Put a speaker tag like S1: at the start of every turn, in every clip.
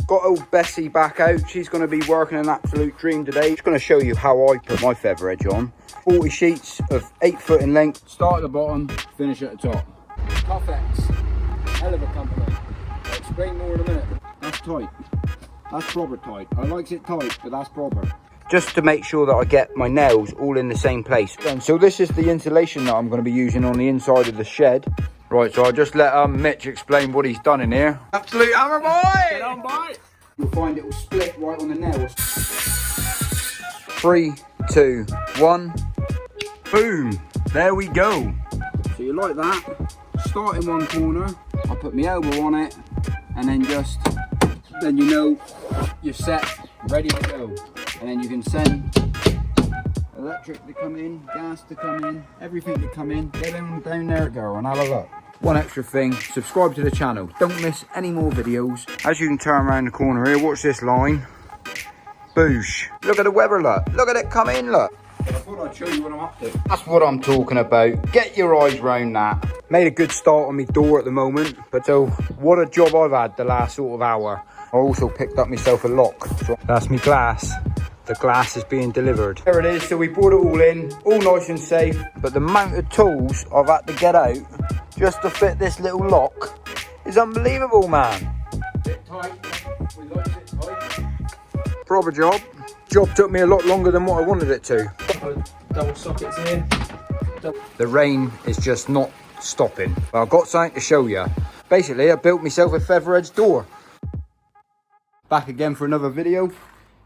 S1: Got old Bessie back out. She's going to be working an absolute dream today. Just going to show you how I put my feather edge on. 40 sheets of 8 foot in length. Start at the bottom, finish at the top. Tuffex, hell of a company. I'll explain more in a minute. That's tight. That's proper tight. I likes it tight, but that's proper. Just to make sure that I get my nails all in the same place. And so this is the insulation that I'm going to be using on the inside of the shed. Right, so I'll just let Mitch explain what he's done in here. Absolute hammer, boy!
S2: Get on, boy!
S1: You'll find it will split right on the nails. 3, 2, 1. Boom! There we go. So you like that. Start in one corner. I'll put my elbow on it. And then you know you're set, ready to go. And then you can send electric to come in, gas to come in, everything to come in. Get down there, girl, and have a look. One extra thing, subscribe to the channel. Don't miss any more videos. As you can turn around the corner here, watch this line. Boosh. Look at the weather, look. Look at it come in, look. I thought I'd show you what I'm up to. That's what I'm talking about. Get your eyes round that. Made a good start on my door at the moment. But so, what a job I've had the last sort of hour. I also picked up myself a lock. So that's my glass. The glass is being delivered. There it is, so we brought it all in, all nice and safe. But the amount of tools I've had to get out just to fit this little lock is unbelievable, man.
S2: Bit tight. We like it tight.
S1: Proper job. Job took me a lot longer than what I wanted it to.
S2: Double sockets here.
S1: The rain is just not stopping. But I've got something to show you. Basically, I built myself a feather edge door. Back again for another video.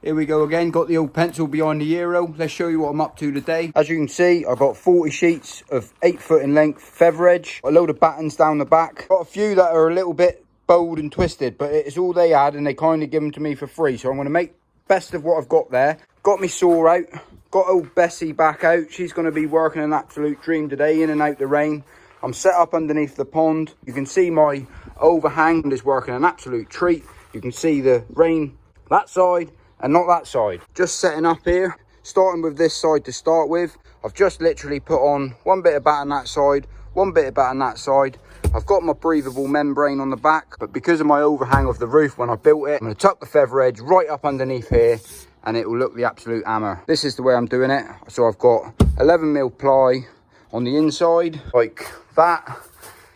S1: Here we go again, got the old pencil behind the Euro. Let's show you what I'm up to today. As you can see, I've got 40 sheets of 8 foot in length feather edge. A load of battens down the back. Got a few that are a little bit bowed and twisted, but it's all they had and they kindly give them to me for free. So I'm gonna make best of what I've got there. Got me saw out, got old Bessie back out. She's gonna be working an absolute dream today, in and out the rain. I'm set up underneath the pond. You can see my overhang is working an absolute treat. You can see the rain that side and not that side. Just setting up here, starting with this side to start with. I've just literally put on one bit of batten that side, one bit of batten that side. I've got my breathable membrane on the back, but because of my overhang of the roof when I built it, I'm gonna tuck the feather edge right up underneath here and it will look the absolute hammer. This is the way I'm doing it. So I've got 11mm ply on the inside, like that.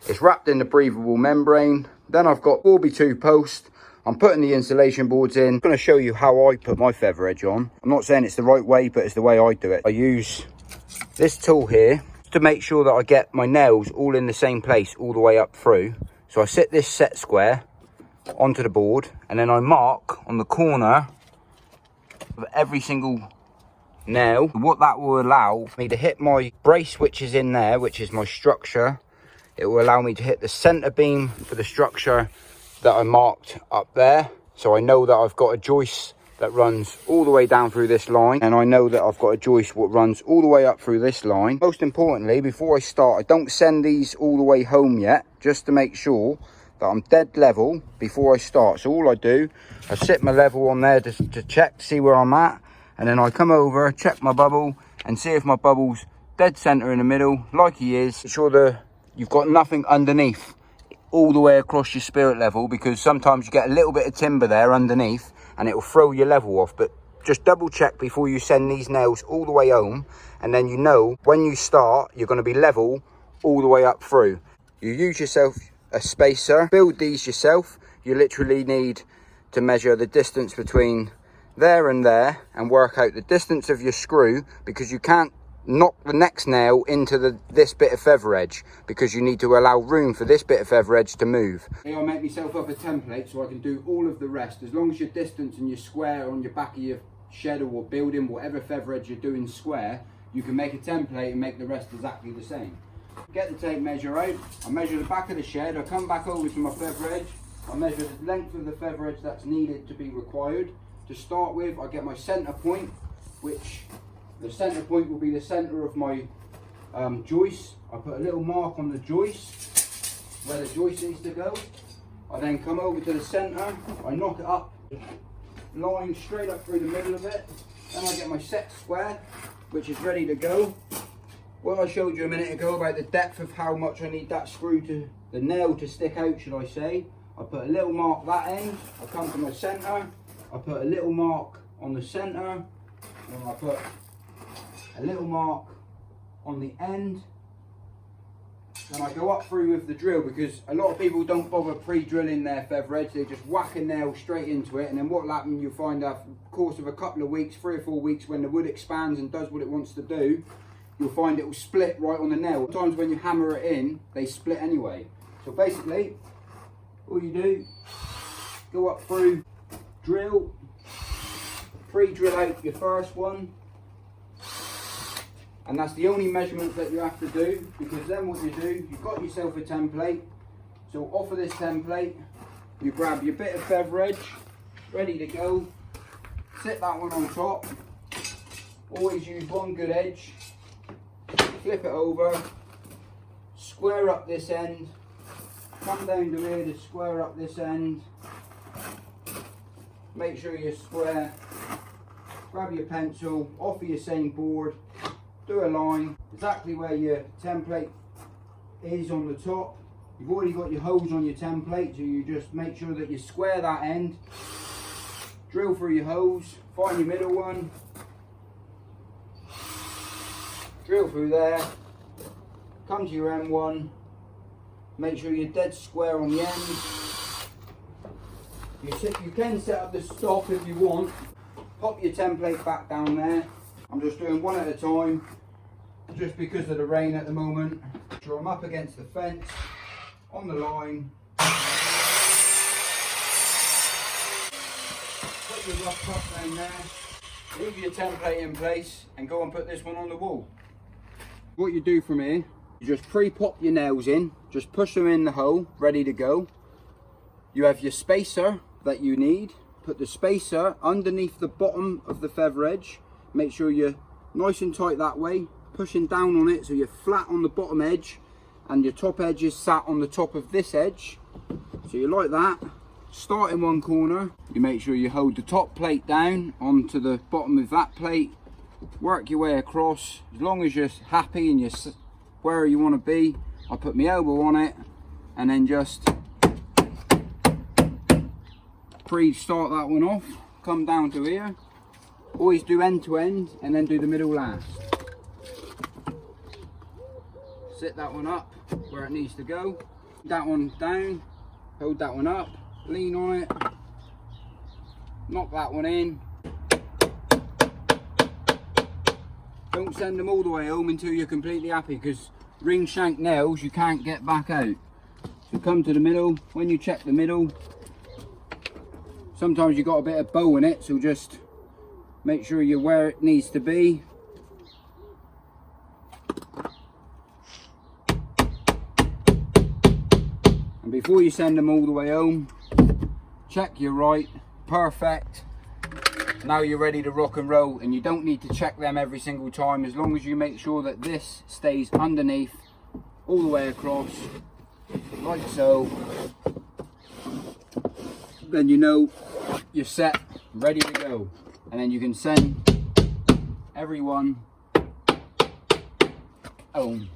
S1: It's wrapped in the breathable membrane. Then I've got 4x2 post. I'm putting the insulation boards in. I'm going to show you how I put my feather edge on. I'm not saying it's the right way, but it's the way I do it. I use this tool here to make sure that I get my nails all in the same place all the way up through. So I sit this set square onto the board and then I mark on the corner of every single nail. What that will allow me to hit my brace, which is in there, which is my structure. It will allow me to hit the center beam for the structure that I marked up there. So I know that I've got a joist that runs all the way down through this line, and I know that I've got a joist that runs all the way up through this line. Most importantly, before I start, I don't send these all the way home yet, just to make sure that I'm dead level before I start. So all I do, I sit my level on there to check to see where I'm at, and then I come over, check my bubble and see if my bubble's dead center in the middle like he is. Make sure that you've got nothing underneath all the way across your spirit level, because sometimes you get a little bit of timber there underneath and it will throw your level off. But just double check before you send these nails all the way home, and then you know when you start you're going to be level all the way up through. You use yourself a spacer, build these yourself. You literally need to measure the distance between there and there and work out the distance of your screw, because you can't knock the next nail into this bit of feather edge, because you need to allow room for this bit of feather edge to move. I'll make myself up a template so I can do all of the rest. As long as your distance and your square on your back of your shed or building, whatever feather edge you're doing square, you can make a template and make the rest exactly the same. Get the tape measure out. I measure the back of the shed. I come back over to my feather edge. I measure the length of the feather edge that's needed to be required. To start with, I get my center point, which the center point will be the center of my joist. I put a little mark on the joist where the joist needs to go. I then come over to the center, I knock it up, line straight up through the middle of it. Then I get my set square, which is ready to go. What I showed you a minute ago about the depth of how much I need that screw to, the nail to stick out, should I say. I put a little mark that end, I come to my centre, I put a little mark on the centre, and I put a little mark on the end. Then I go up through with the drill, because a lot of people don't bother pre-drilling their feather edge, they just whack a nail straight into it, and then what'll happen, you'll find after the course of a couple of weeks, 3 or 4 weeks, when the wood expands and does what it wants to do, you'll find it will split right on the nail. Sometimes when you hammer it in, they split anyway. So basically, all you do, go up through, drill, pre-drill out your first one, and that's the only measurement that you have to do, because then what you do, you've got yourself a template. So off of this template, you grab your bit of feather edge, ready to go, sit that one on top, always use one good edge, flip it over, square up this end, come down to here to square up this end, make sure you're square, grab your pencil, off of your same board, do a line exactly where your template is on the top. You've already got your hose on your template, so you just make sure that you square that end, drill through your hose, find your middle one, drill through there, come to your M1, make sure you're dead square on the end. You can set up the stop if you want, pop your template back down there. I'm just doing one at a time, just because of the rain at the moment. So I'm up against the fence, on the line. Put your rough cut down there, leave your template in place, and go and put this one on the wall. What you do from here, you just pre-pop your nails in, just push them in the hole, ready to go. You have your spacer that you need. Put the spacer underneath the bottom of the feather edge. Make sure you're nice and tight that way, pushing down on it so you're flat on the bottom edge and your top edge is sat on the top of this edge. So you like that. Start in one corner, you make sure you hold the top plate down onto the bottom of that plate, work your way across. As long as you're happy and you're where you want to be, I'll put my elbow on it and then just pre-start that one off, come down to here. Always do end to end and then do the middle last. Sit that one up where it needs to go. That one down, hold that one up, lean on it, knock that one in. Don't send them all the way home until you're completely happy, because ring shank nails you can't get back out. So come to the middle. When you check the middle, sometimes you've got a bit of bow in it, so just make sure you're where it needs to be. And before you send them all the way home, check you're right, perfect. Now you're ready to rock and roll, and you don't need to check them every single time, as long as you make sure that this stays underneath all the way across, like so. Then you know you're set, ready to go. And then you can send everyone home.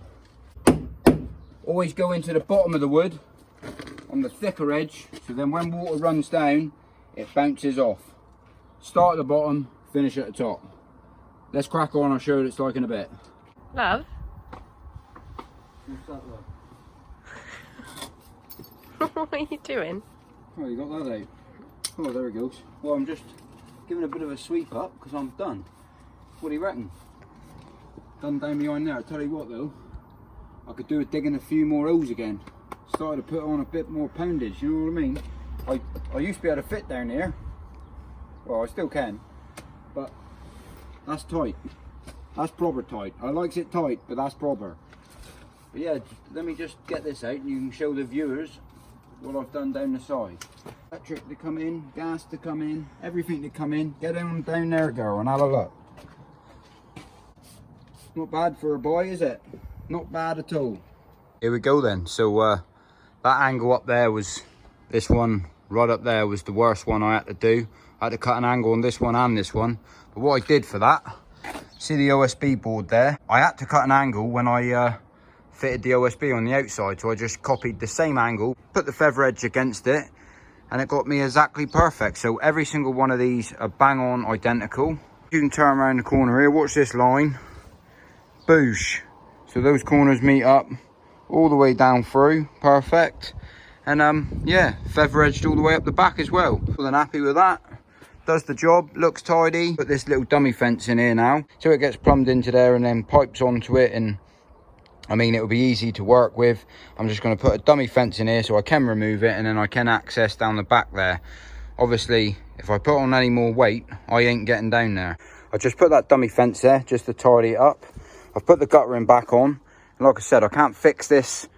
S1: Always go into the bottom of the wood on the thicker edge, so then when water runs down, it bounces off. Start at the bottom, finish at the top. Let's crack on, I'll show you what it's like in a bit.
S3: Love?
S1: What's that like?
S3: What are you doing?
S1: Oh, you got that out. Oh, there it goes. Well, I'm just giving a bit of a sweep up because I'm done. What do you reckon? Done down behind there. I tell you what though, I could do with digging a few more holes again. Started to put on a bit more poundage, you know what I mean? I used to be able to fit down here. Well, I still can, but that's tight. That's proper tight. I likes it tight, but that's proper. But yeah, let me just get this out and you can show the viewers what I've done down the side. Electric to come in, gas to come in, everything to come in. Get down there, girl, and have a look. Not bad for a boy, is it? Not bad at all. Here we go then. So that angle up there was, this one right up there was the worst one I had to do. I had to cut an angle on this one and this one. But what I did for that, see the OSB board there? I had to cut an angle when I fitted the OSB on the outside. So I just copied the same angle, put the feather edge against it, and it got me exactly perfect. So every single one of these are bang on identical. You can turn around the corner here, watch this line, boosh. So those corners meet up all the way down through, perfect. And yeah, feather edged all the way up the back as well. More than happy with that. Does the job, looks tidy. Put this little dummy fence in here now, so it gets plumbed into there and then pipes onto it, and I mean, it will be easy to work with. I'm just going to put a dummy fence in here so I can remove it, and then I can access down the back there. Obviously, if I put on any more weight, I ain't getting down there. I just put that dummy fence there just to tidy it up. I've put the guttering back on. And like I said, I can't fix this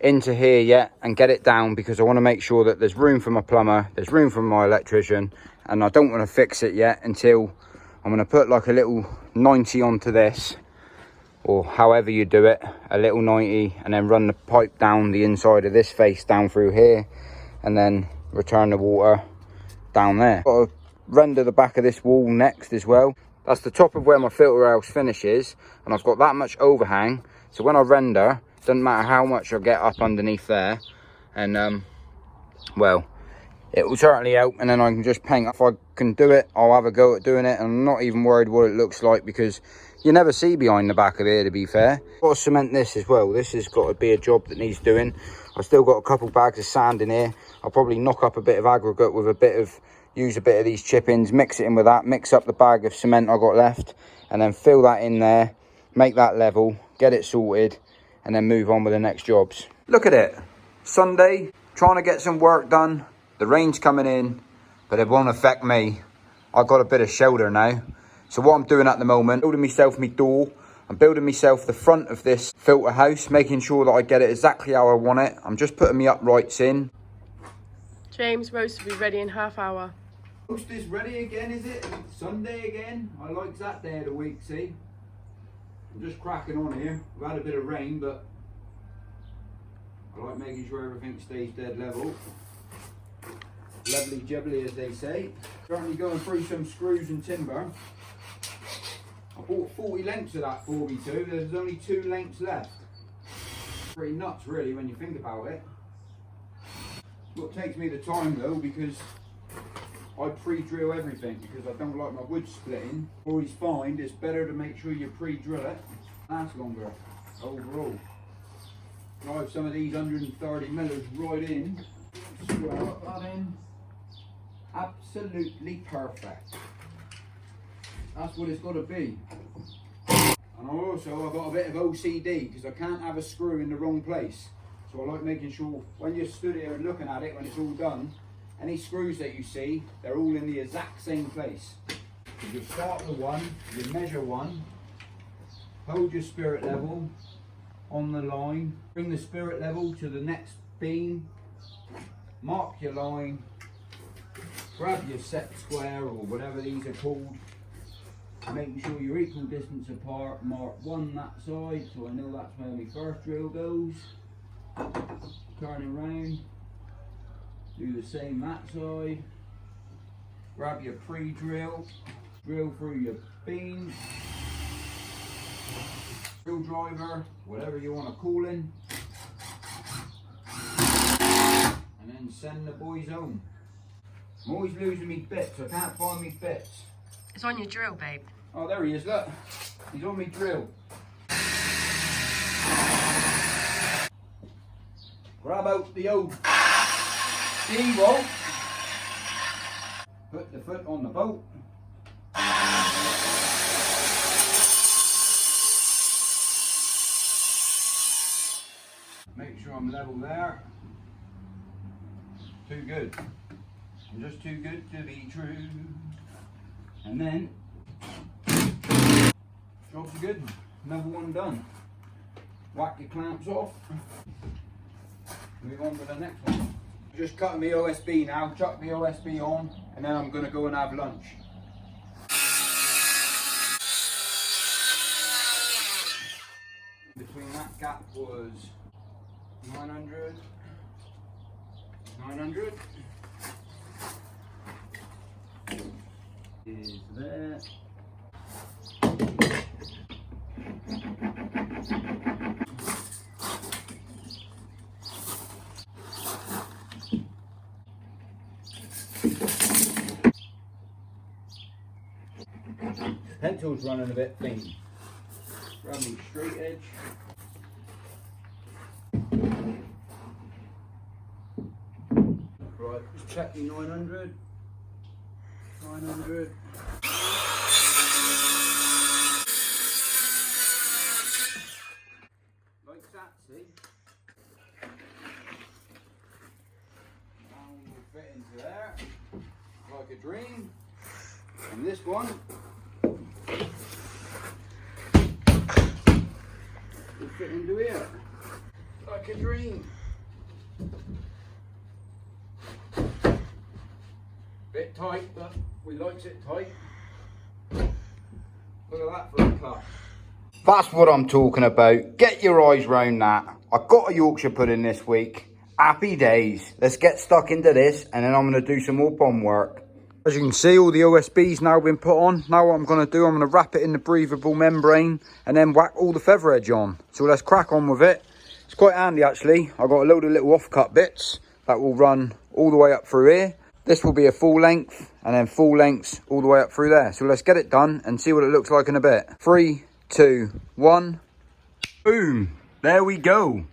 S1: into here yet and get it down because I want to make sure that there's room for my plumber, there's room for my electrician, and I don't want to fix it yet until I'm going to put like a little 90 onto this, or however you do it, a little 90, and then run the pipe down the inside of this face down through here, and then return the water down there. Got to render the back of this wall next as well. That's the top of where my filter house finishes, and I've got that much overhang, so when I render, doesn't matter how much I get up underneath there, and well, it will certainly help. And then I can just paint. If I can do it, I'll have a go at doing it, and I'm not even worried what it looks like because you never see behind the back of here, to be fair. Got to cement this as well. This has got to be a job that needs doing. I've still got a couple bags of sand in here. I'll probably knock up a bit of aggregate with use a bit of these chip-ins, mix it in with that, mix up the bag of cement I got left, and then fill that in there, make that level, get it sorted, and then move on with the next jobs. Look at it, Sunday, trying to get some work done. The rain's coming in, but it won't affect me. I've got a bit of shelter now. So what I'm doing at the moment, building myself my door. I'm building myself the front of this filter house, making sure that I get it exactly how I want it. I'm just putting my uprights in.
S2: James, roast will be ready in half hour.
S1: Roast is ready again, is it? Sunday again? I like that day of the week, see? I'm just cracking on here. We've had a bit of rain, but I like making sure everything stays dead level. Lovely jubbly, as they say. Currently going through some screws and timber. I bought 40 lengths of that 42. There's only 2 lengths left. Pretty nuts, really, when you think about it. What takes me the time, though, because I pre-drill everything because I don't like my wood splitting. Always find it's better to make sure you pre-drill it. Lasts longer overall. Drive some of these 130 millers right in. Square up that in. Absolutely perfect. That's what it's got to be. And also I've got a bit of OCD because I can't have a screw in the wrong place. So I like making sure when you're stood here and looking at it when it's all done, any screws that you see, they're all in the exact same place. So you start with one, you measure one, hold your spirit level on the line, bring the spirit level to the next beam, mark your line, grab your set square or whatever these are called, making sure you're equal distance apart, mark one that side so I know that's where my first drill goes, turning around, do the same that side, grab your pre-drill, drill through your beam, drill driver, whatever you want to call in, and then send the boys home. I'm always losing me bits, I can't find me bits.
S2: It's on your drill, babe.
S1: Oh, there he is, look. He's on me drill. Grab out the old D-roll. Put the foot on the bolt. Make sure I'm level there. Too good. I'm just too good to be true. And then, job's good. Another one done. Whack your clamps off. Move on to the next one. Just cutting my OSB now, chuck the OSB on, and then I'm going to go and have lunch. Between that gap was 900. Is there. nails running a bit faint. Grab me straight edge. Right, just check me 900. 900. Like that, see? And we'll fit into there, like a dream. And this one will fit into here, like a dream. Bit tight, but we likes it tight. Look at that for a cut. That's what I'm talking about. Get your eyes round that. I got a Yorkshire pudding this week. Happy days. Let's get stuck into this and then I'm going to do some more bomb work. As you can see, all the OSB's now been put on. Now what I'm going to do, I'm going to wrap it in the breathable membrane and then whack all the feather edge on. So let's crack on with it. It's quite handy actually. I've got a load of little off-cut bits that will run all the way up through here. This will be a full length and then full lengths all the way up through there. So let's get it done and see what it looks like in a bit. 3, 2, 1. Boom. There we go.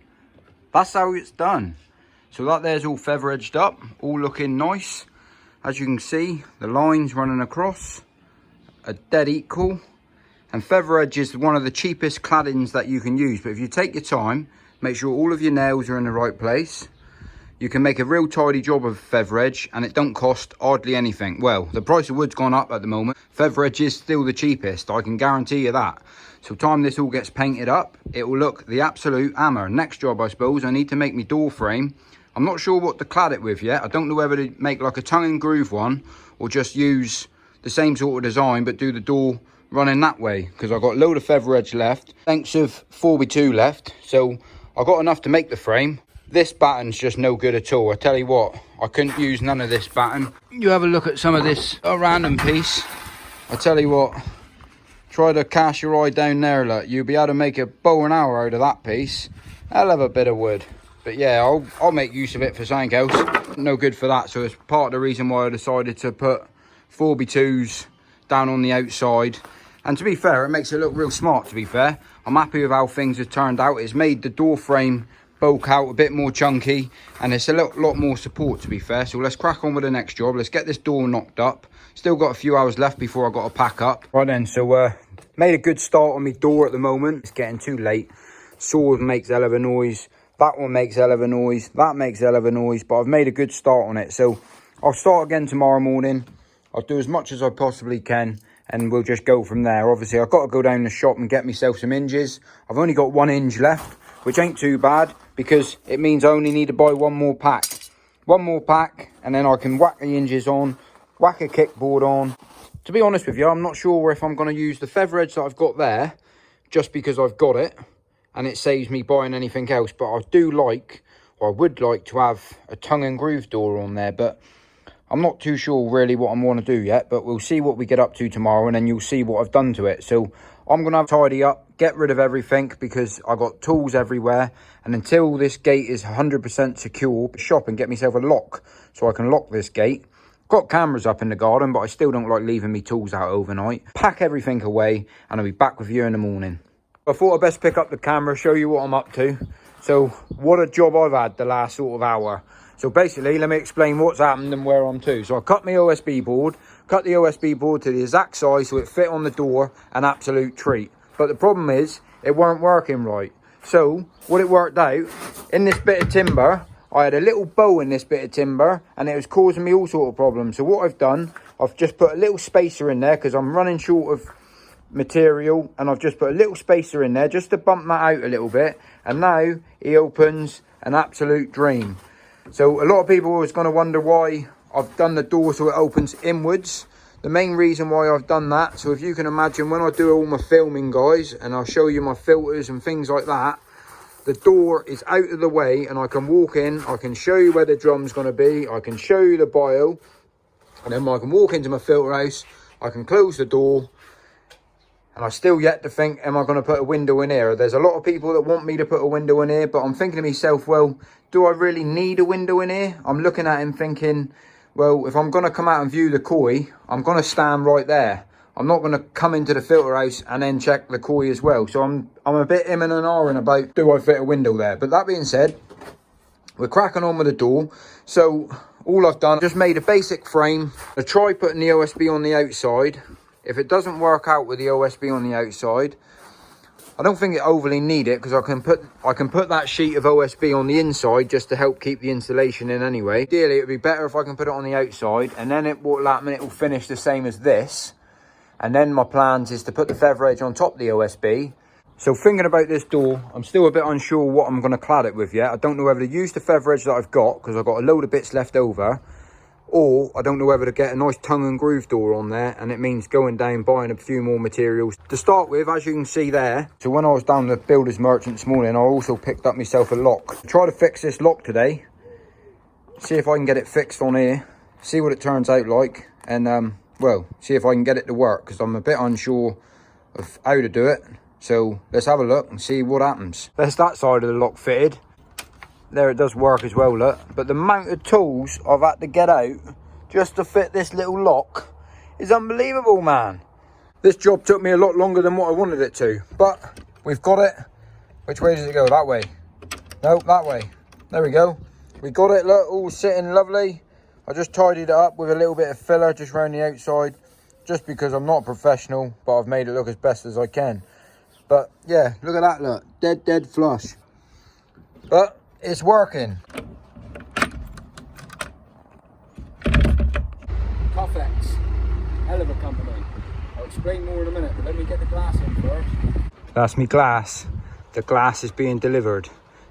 S1: That's how it's done. So that there's all feather edged up, all looking nice. As you can see, the lines running across are dead equal. And feather edge is one of the cheapest claddings that you can use. But if you take your time, make sure all of your nails are in the right place. You can make a real tidy job of feather edge and it don't cost hardly anything. Well, the price of wood's gone up at the moment. Feather edge is still the cheapest, I can guarantee you that. So time this all gets painted up, it will look the absolute hammer. Next job, I suppose, I need to make my door frame. I'm not sure what to clad it with yet. I don't know whether to make like a tongue and groove one or just use the same sort of design but do the door running that way, because I've got a load of feather edge left, lengths of 4x2 left, so I've got enough to make the frame. This batten's just no good at all. I tell you what, I couldn't use none of this batten. You have a look at some of this, a random piece. I tell you what, try to cast your eye down there, look. You'll be able to make a bow and arrow out of that piece. I'll have a bit of wood. But yeah, I'll make use of it for something else. No good for that, so it's part of the reason why I decided to put 4x2s down on the outside. And to be fair, it makes it look real smart, to be fair. I'm happy with how things have turned out. It's made the door frame bulk out a bit more chunky and it's a lot more support, to be fair. So let's crack on with the next job. Let's get this door knocked up. Still got a few hours left before I got to pack up. Right then, so made a good start on my door at the moment. It's getting too late. Saw makes hell of a noise. That one makes hell of a noise. That makes hell of a noise. But I've made a good start on it. So I'll start again tomorrow morning. I'll do as much as I possibly can and we'll just go from there. Obviously, I've got to go down the shop and get myself some hinges. I've only got 1 hinge left, which ain't too bad because it means I only need to buy 1 more pack. 1 more pack and then I can whack the hinges on, whack a kickboard on. To be honest with you, I'm not sure if I'm going to use the feather edge that I've got there just because I've got it and it saves me buying anything else. But I do like, or I would like to have a tongue and groove door on there. But I'm not too sure really what I want to do yet. But we'll see what we get up to tomorrow and then you'll see what I've done to it. So I'm going to tidy up, get rid of everything because I got tools everywhere. And until this gate is 100% secure, shop and get myself a lock so I can lock this gate. Got cameras up in the garden, but I still don't like leaving me tools out overnight. Pack everything away and I'll be back with you in the morning. I thought I'd best pick up the camera, show you what I'm up to. So what a job I've had the last sort of hour. So basically, let me explain what's happened and where I'm to. So I cut my OSB board, cut the OSB board to the exact size so it fit on the door, an absolute treat. But the problem is, it weren't working right. So what it worked out, in this bit of timber, I had a little bow in this bit of timber and it was causing me all sort of problems. So what I've done, I've just put a little spacer in there because I'm running short of material and I've just put a little spacer in there just to bump that out a little bit. And now he opens an absolute dream. So a lot of people are going to wonder why I've done the door so it opens inwards. The main reason why I've done that, so if you can imagine when I do all my filming, guys, and I'll show you my filters and things like that, the door is out of the way and I can walk in, I can show you where the drum's going to be, I can show you the bio, and then I can walk into my filter house, I can close the door, and I still yet to think, am I going to put a window in here? There's a lot of people that want me to put a window in here, but I'm thinking to myself, well, do I really need a window in here? I'm looking at him thinking, well, if I'm going to come out and view the koi, I'm going to stand right there. I'm not going to come into the filter house and then check the koi as well. So I'm a bit im and ahhing about, do I fit a window there? But that being said, we're cracking on with the door. So all I've done, just made a basic frame. I try putting the OSB on the outside. If it doesn't work out with the OSB on the outside, I don't think it overly need it, because I can put that sheet of OSB on the inside just to help keep the insulation in anyway. Ideally, it would be better if I can put it on the outside, and then it will finish the same as this. And then my plans is to put the feather edge on top of the OSB. So thinking about this door, I'm still a bit unsure what I'm going to clad it with yet. I don't know whether to use the feather edge that I've got, because I've got a load of bits left over, or I don't know whether to get a nice tongue and groove door on there, and it means going down, buying a few more materials. To start with, as you can see there, so when I was down the Builders Merchant this morning, I also picked up myself a lock. Try to fix this lock today, see if I can get it fixed on here, see what it turns out like, and well, see if I can get it to work, because I'm a bit unsure of how to do it. So let's have a look and see what happens. That's that side of the lock fitted. There, it does work as well, look. But the amount of tools I've had to get out just to fit this little lock is unbelievable, man. This job took me a lot longer than what I wanted it to, but we've got it. Which way does it go? That way? No, that way. There we go. We got it, look, all sitting lovely. I just tidied it up with a little bit of filler just around the outside, just because I'm not a professional, but I've made it look as best as I can. But yeah, look at that, look, dead flush. But it's working.
S2: Tuffex, hell of a company. I'll explain more in a minute, but let me get the glass in first.
S1: That's me glass. The glass is being delivered.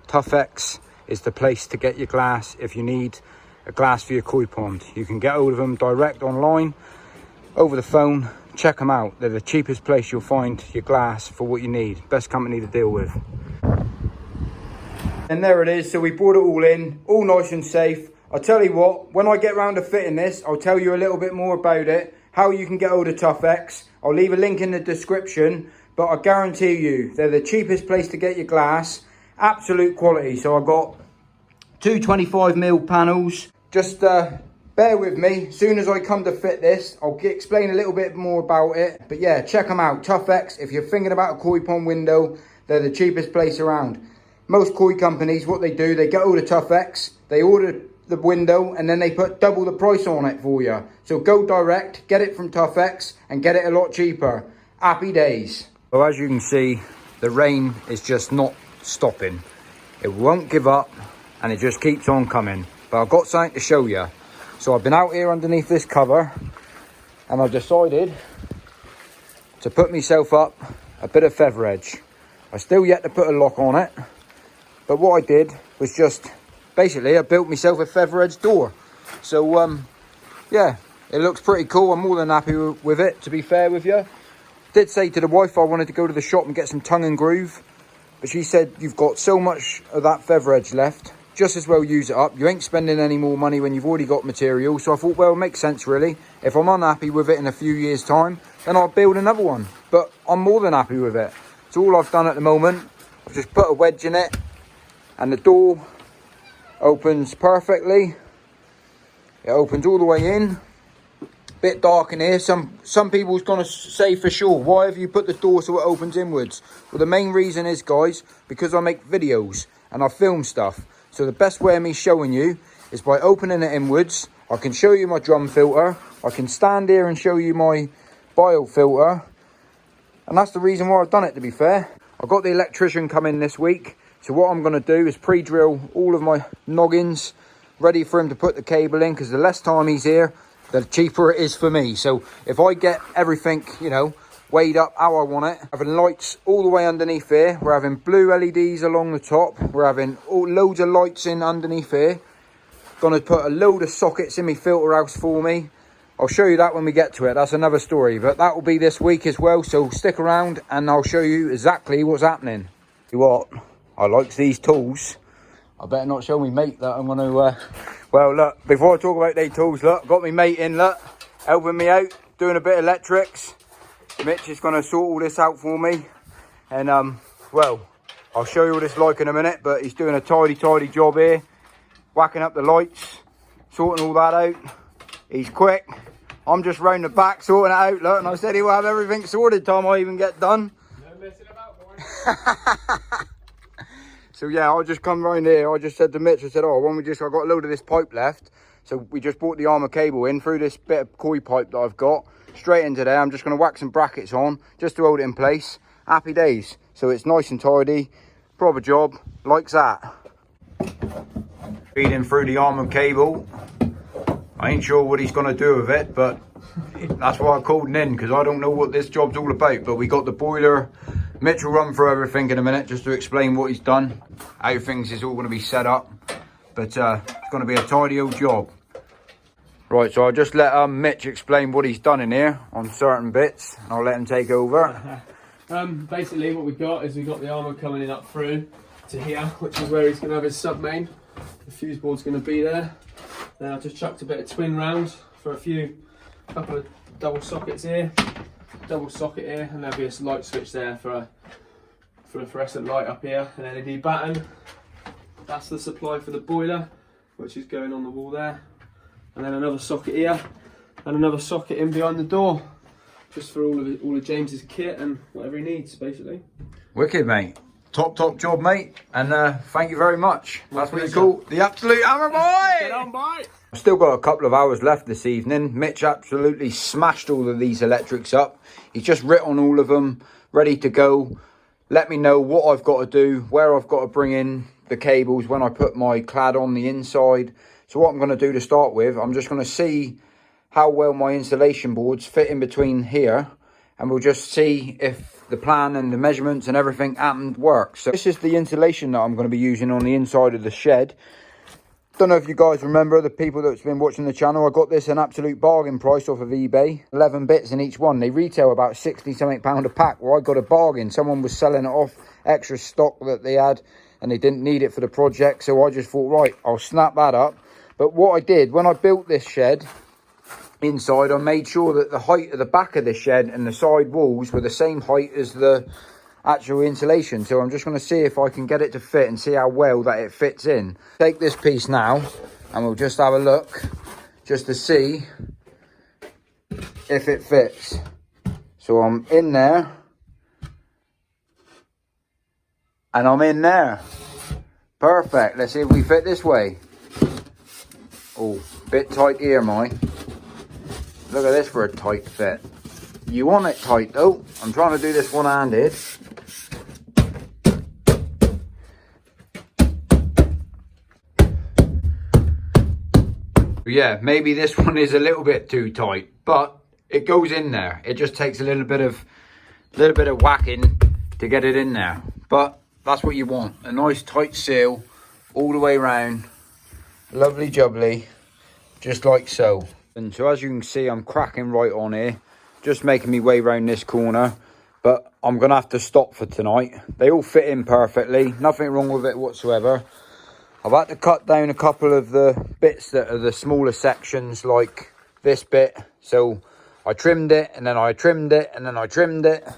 S1: Tuffex is the place to get your glass if you need a glass for your koi pond. You can get hold of them direct online, over the phone. Check them out. They're the cheapest place you'll find your glass for what you need. Best company to deal with. And there it is. So we brought it all in, all nice and safe. I'll tell you what, when I get round to fitting this, I'll tell you a little bit more about it, how you can get hold of Tuffex. I'll leave a link in the description, but I guarantee you, they're the cheapest place to get your glass. Absolute quality. So I've got two 25mm panels. Just bear with me. As soon as I come to fit this, I'll explain a little bit more about it. But yeah, check them out. Tuffex, if you're thinking about a koi pond window, they're the cheapest place around. Most koi companies, what they do, they get hold of Tuffex, they order the window, and then they put double the price on it for you. So go direct, get it from Tuffex, and get it a lot cheaper. Happy days. So as you can see, the rain is just not stopping. It won't give up, and it just keeps on coming. But I've got something to show you. So I've been out here underneath this cover, and I've decided to put myself up a bit of feather edge. I still yet to put a lock on it, but what I did was just basically I built myself a feather edge door. So yeah, it looks pretty cool. I'm more than happy with it, to be fair with you. Did say to the wife I wanted to go to the shop and get some tongue and groove, but she said you've got so much of that feather edge left, just as well use it up. You ain't spending any more money when you've already got material. So I thought, well, it makes sense really. If I'm unhappy with it in a few years time, then I'll build another one. But I'm more than happy with it. So all I've done at the moment, I've just put a wedge in it, and the door opens perfectly. It opens all the way in. Bit dark in here. Some people's gonna say for sure, why have you put the door so it opens inwards? Well, the main reason is, guys, because I make videos and I film stuff. So the best way of me showing you is by opening it inwards. I can show you my drum filter. I can stand here and show you my bio filter. And that's the reason why I've done it, to be fair. I've got the electrician coming this week. So what I'm going to do is pre-drill all of my noggins, ready for him to put the cable in, because the less time he's here, the cheaper it is for me. So if I get everything, you know, weighed up how I want it, having lights all the way underneath here, we're having blue LEDs along the top, we're having loads of lights in underneath here, gonna put a load of sockets in my filter house for me. I'll show you that when we get to it. That's another story, but that will be this week as well, so stick around and I'll show you exactly what's happening. See what, I like these tools. I better not show me mate that I'm gonna well, look, before I talk about these tools, look, got me mate in, look, helping me out, doing a bit of electrics. Mitch is going to sort all this out for me, and well, I'll show you what it's like in a minute, but he's doing a tidy job here, whacking up the lights, sorting all that out. He's quick, I'm just round the back sorting it out, look, and I said he will have everything sorted time I even get done.
S2: No messing about, boy.
S1: So yeah, I just come round here. I just said to Mitch, I said, oh, why don't we just, I've got a load of this pipe left. So we just brought the armour cable in through this bit of koi pipe that I've got. Straight into there. I'm just going to whack some brackets on just to hold it in place. Happy days. So it's nice and tidy. Proper job. Likes that. Feeding through the armour cable. I ain't sure what he's going to do with it, but that's why I called him in, because I don't know what this job's all about. But we got the boiler. Mitch will run through everything in a minute just to explain what he's done, how things is all going to be set up. But it's going to be a tidy old job. Right, so I'll just let Mitch explain what he's done in here on certain bits. And I'll let him take over.
S3: Basically what we've got is we've got the armour coming in up through to here, which is where he's going to have his sub main. The fuse board's going to be there. Then I've just chucked a bit of twin round for couple of double sockets here. Double socket here, and there'll be a light switch there for a fluorescent light up here, an LED batten. That's the supply for the boiler, which is going on the wall there, and then another socket here, and another socket in behind the door, just for all of James's kit and whatever he needs, basically.
S1: Wicked, mate. Top job, mate. And thank you very much. That's what you call the absolute hammer boy.
S3: Get on, boy.
S1: I've still got a couple of hours left this evening. Mitch absolutely smashed all of these electrics up. He's just written all of them, ready to go. Let me know what I've got to do, where I've got to bring in the cables when I put my clad on the inside. So what I'm going to do to start with, I'm just going to see how well my insulation boards fit in between here. And we'll just see if the plan and the measurements and everything happened works. So this is the insulation that I'm going to be using on the inside of the shed. Don't know if you guys remember, the people that's been watching the channel, I got this an absolute bargain price off of eBay. 11 bits in each one. They retail about 60 something pound a pack. Well, I got a bargain. Someone was selling it off extra stock that they had and they didn't need it for the project. So I just thought, right, I'll snap that up. But what I did, when I built this shed inside, I made sure that the height of the back of the shed and the side walls were the same height as the actual insulation. So I'm just going to see if I can get it to fit and see how well that it fits in. Take this piece now and we'll just have a look just to see if it fits. So I'm in there and I'm in there. Perfect. Let's see if we fit this way. Oh, bit tight here, mate. Look at this for a tight fit. You want it tight though. I'm trying to do this one-handed. Yeah, maybe this one is a little bit too tight, but it goes in there. It just takes a little bit of whacking to get it in there. But that's what you want. A nice tight seal all the way around. Lovely jubbly, just like so. And so as you can see, I'm cracking right on here. Just making me way around this corner. But I'm going to have to stop for tonight. They all fit in perfectly. Nothing wrong with it whatsoever. I've had to cut down a couple of the bits that are the smaller sections, like this bit. So I trimmed it, and then I trimmed it, and then I trimmed it.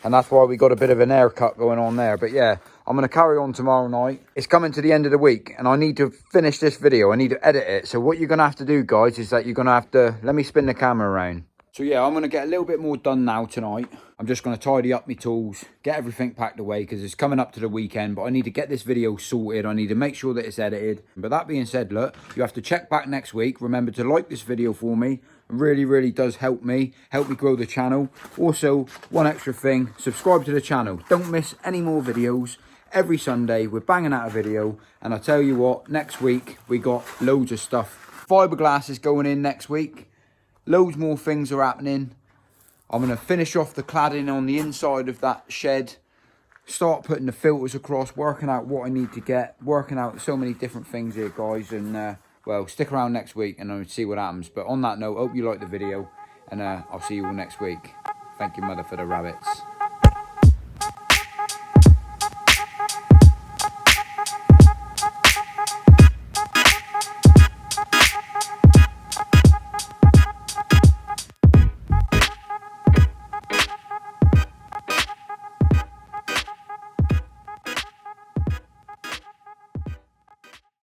S1: And that's why we got a bit of an haircut going on there. But yeah, I'm going to carry on tomorrow night. It's coming to the end of the week, and I need to finish this video. I need to edit it. So what you're going to have to do, guys, is that you're going to have to... Let me spin the camera around. So yeah, I'm going to get a little bit more done now tonight. I'm just going to tidy up my tools, get everything packed away because it's coming up to the weekend. But I need to get this video sorted. I need to make sure that it's edited. But that being said, look, you have to check back next week. Remember to like this video for me. It really, really does help me grow the channel. Also, one extra thing, subscribe to the channel. Don't miss any more videos. Every Sunday, we're banging out a video. And I tell you what, next week, we got loads of stuff. Fiberglass is going in next week. Loads more things are happening. I'm going to finish off the cladding on the inside of that shed. Start putting the filters across, working out what I need to get. Working out so many different things here, guys. And, well, stick around next week and I'll see what happens. But on that note, hope you liked the video. And I'll see you all next week. Thank you, mother, for the rabbits.